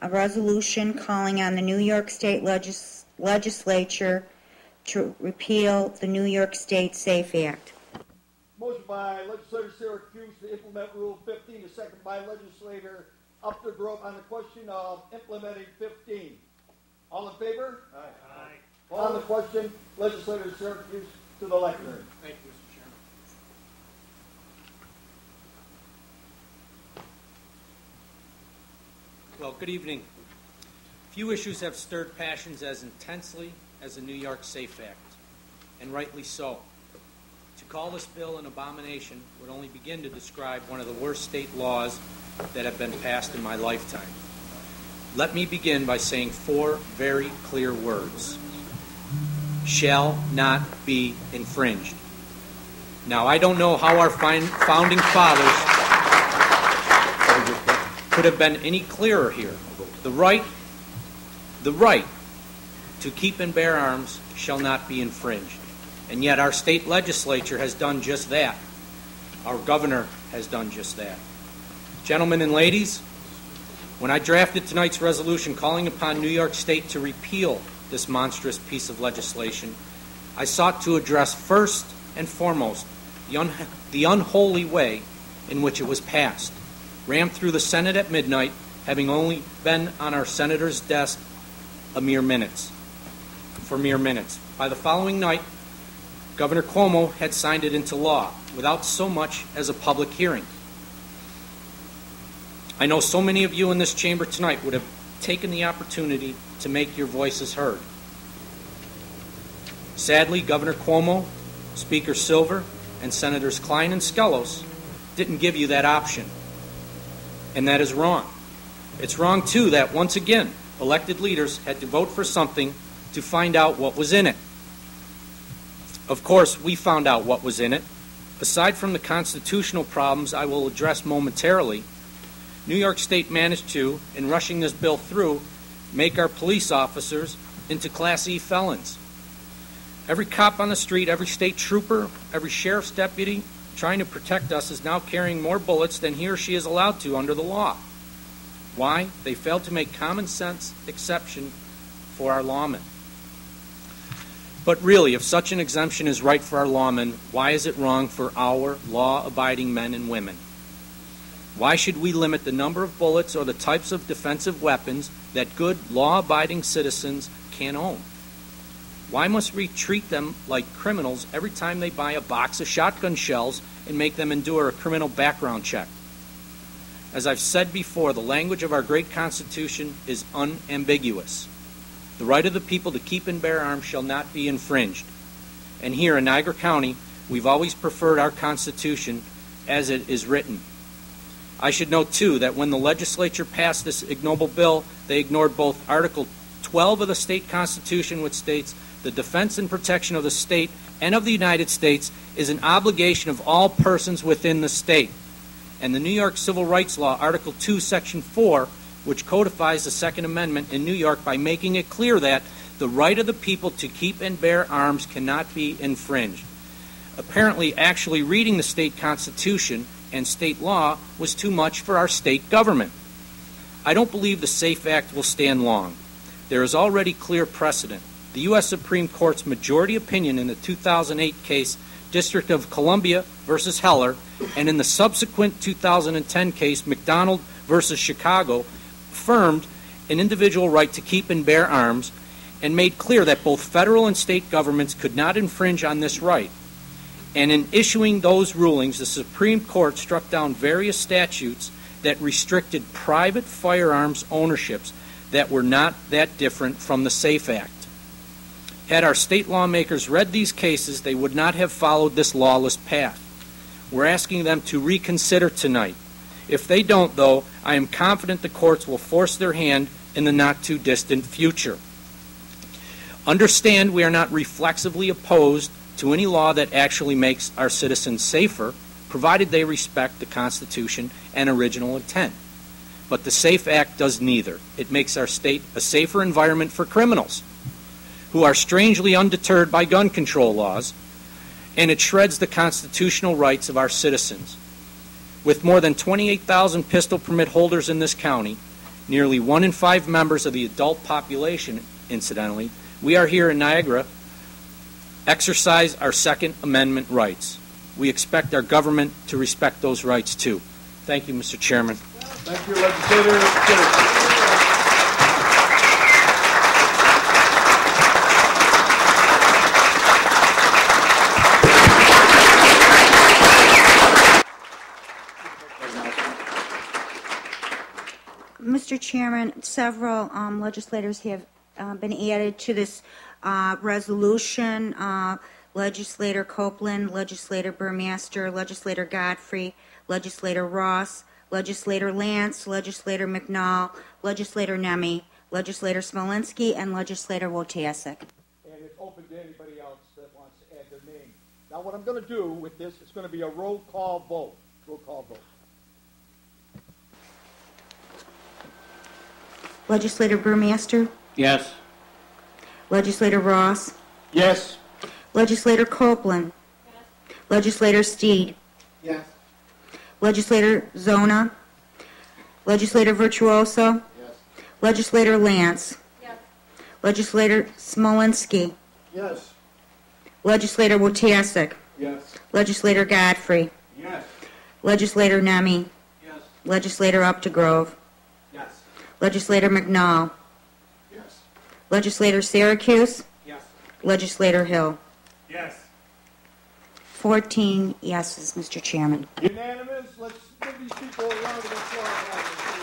a resolution calling on the New York State Legislature to repeal the New York State SAFE Act. Motion by Legislator Syracuse to implement Rule 15, a second by Legislator Updegrove on the question of implementing 15. All in favor? Aye. On the question, Legislator Syracuse to the lectern. Thank you, Mr. Chairman. Well, good evening. Few issues have stirred passions as intensely as the New York SAFE Act, and rightly so. To call this bill an abomination would only begin to describe one of the worst state laws that have been passed in my lifetime. Let me begin by saying 4 very clear words. Shall not be infringed. Now, I don't know how our founding fathers could have been any clearer here. The right to keep and bear arms shall not be infringed. And yet our state legislature has done just that. Our governor has done just that. Gentlemen and ladies, when I drafted tonight's resolution calling upon New York State to repeal this monstrous piece of legislation, I sought to address first and foremost the unholy way in which it was passed, rammed through the Senate at midnight, having only been on our senator's desk for mere minutes. By the following night, Governor Cuomo had signed it into law without so much as a public hearing. I know so many of you in this chamber tonight would have taken the opportunity to make your voices heard. Sadly, Governor Cuomo, Speaker Silver, and Senators Klein and Skelos didn't give you that option. And that is wrong. It's wrong, too, that once again, elected leaders had to vote for something to find out what was in it. Of course, we found out what was in it. Aside from the constitutional problems I will address momentarily, New York State managed to, in rushing this bill through, make our police officers into Class E felons. Every cop on the street, every state trooper, every sheriff's deputy trying to protect us is now carrying more bullets than he or she is allowed to under the law. Why? They failed to make common sense exception for our lawmen. But really, if such an exemption is right for our lawmen, why is it wrong for our law-abiding men and women? Why should we limit the number of bullets or the types of defensive weapons that good, law-abiding citizens can own? Why must we treat them like criminals every time they buy a box of shotgun shells and make them endure a criminal background check? As I've said before, the language of our great Constitution is unambiguous. The right of the people to keep and bear arms shall not be infringed. And here in Niagara County, we've always preferred our Constitution as it is written. I should note, too, that when the legislature passed this ignoble bill, they ignored both Article 12 of the state Constitution, which states, the defense and protection of the state and of the United States is an obligation of all persons within the state. And the New York Civil Rights Law, Article 2, Section 4, which codifies the Second Amendment in New York by making it clear that the right of the people to keep and bear arms cannot be infringed. Apparently, actually reading the state Constitution and state law was too much for our state government. I don't believe the SAFE Act will stand long. There is already clear precedent. The U.S. Supreme Court's majority opinion in the 2008 case, District of Columbia versus Heller, and in the subsequent 2010 case, McDonald versus Chicago, affirmed an individual right to keep and bear arms and made clear that both federal and state governments could not infringe on this right. And in issuing those rulings, the Supreme Court struck down various statutes that restricted private firearms ownerships that were not that different from the SAFE Act. Had our state lawmakers read these cases, they would not have followed this lawless path. We're asking them to reconsider tonight. If they don't, though, I am confident the courts will force their hand in the not-too-distant future. Understand we are not reflexively opposed to any law that actually makes our citizens safer, provided they respect the Constitution and original intent. But the SAFE Act does neither. It makes our state a safer environment for criminals, who are strangely undeterred by gun control laws, and it shreds the constitutional rights of our citizens. With more than 28,000 pistol permit holders in this county, nearly 1 in 5 members of the adult population, incidentally, we are here in Niagara, exercise our Second Amendment rights. We expect our government to respect those rights too. Thank you, Mr. Chairman. Thank you, Legislator. Mr. Chairman, several legislators have been added to this resolution. Legislator Copeland, Legislator Burmaster, Legislator Godfrey, Legislator Ross, Legislator Lance, Legislator McNall, Legislator Nemi, Legislator Smolinski, and Legislator Wojciech. And it's open to anybody else that wants to add their name. Now what I'm going to do with this, it's going to be a roll call vote. Roll call vote. Legislator Burmaster, Yes. Legislator Ross, Yes. Legislator Copeland, yes. Legislator Steed, Yes. Legislator Zona, Legislator Virtuoso, Yes. Legislator Lance, Yes. Legislator Smolinski, Yes. Legislator Wojciech, Yes. Legislator Godfrey, Yes. Legislator Nemi, Yes. Legislator Updegrove, Yes. Legislator McNall, Yes. Legislator Syracuse, Yes. Legislator Hill. Yes. 14 yeses, Mr. Chairman. Unanimous. Let's give these people a round of applause.